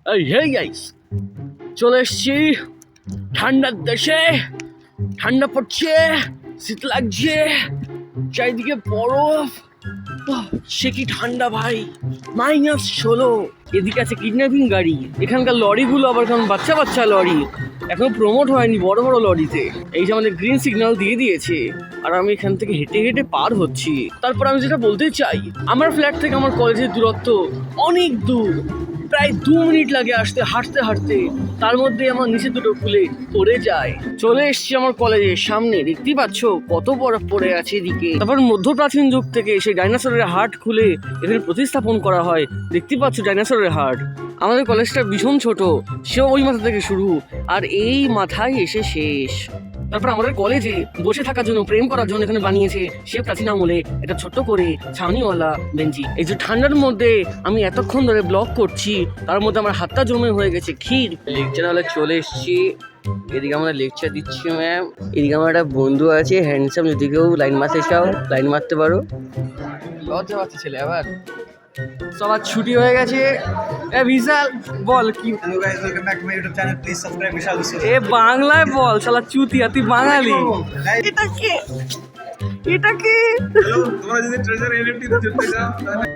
Hey guys, চলে এসছি ঠান্ডার দেশে। ঠান্ডা পড়ছে, শীত লাগছে, চারিদিকে বরফ। সে কি ঠান্ডা ভাই, -16। এদিকে আছে কিডন্যাপিং গাড়ি। এখানকার লরিগুলো আবার কেমন বাচ্চা বাচ্চা লরি, এখনো প্রমোট হয়নি বড় বড় লরিতে। এই যে আমাদের গ্রিন সিগন্যাল দিয়ে দিয়েছে, আর আমি এখান থেকে হেঁটে হেঁটে পার হচ্ছি। তারপর আমি যেটা বলতে চাই, আমার ফ্ল্যাট থেকে আমার কলেজের দূরত্ব অনেক দূর, প্রায় 2 মিনিট লাগে আসতে হাঁটতে হাঁটতে। তার মধ্যে আমার নিচে দুটো খুলে পড়ে যায়। চলে এসছি আমার কলেজের সামনে, দেখতেই পাচ্ছ কত বরফ পড়ে আছে এদিকে। তারপর মধ্যপ্রাচীন যুগ থেকে সেই ডাইনোসরের হাট খুলে এখানে প্রতিস্থাপন করা হয়। দেখতে পাচ্ছ ডাইনোসরের হাট। আমাদের কলেজটা ভীষণ ছোট, সেও ওই মাথা থেকে শুরু আর এই মাথায় এসে শেষ। তারপর আমাদের কলেজে বসে থাকার জন্য, প্রেম করার জন্য এখানে বানিয়েছে সে প্রাচীন আমলে একটা ছোট্ট করে ছাউনিওয়ালা বেঞ্চি। এই যে ঠান্ডার মধ্যে আমি এতক্ষণ ধরে ব্লগ করছি, তার মধ্যে আমার হাতটা জমে হয়ে গেছে ক্ষীর। লেকচার হলে চলে এসেছি। এদিকে আমরা লেকচার দিচ্ছি ম্যাম। এদিকে আমার একটা বন্ধু আছে হ্যান্ডসাম, যদি কেউ লাইন মারতে চাও লাইন মারতে পারো। লজ্জা পাচ্ছে ছেলে আবার। সবার ছুটি হয়ে গেছে। এ বিশাল বল কি? Hello guys, welcome back to my YouTube channel. Please subscribe Vishal D'Souza. এ বাংলায় বল, শালা চুতিয়া, তুই বাঙালি। Guys, এটা কে? এটা কে? hello, তোমরা যদি ট্রেজার NFT তে যেতে চাও তাহলে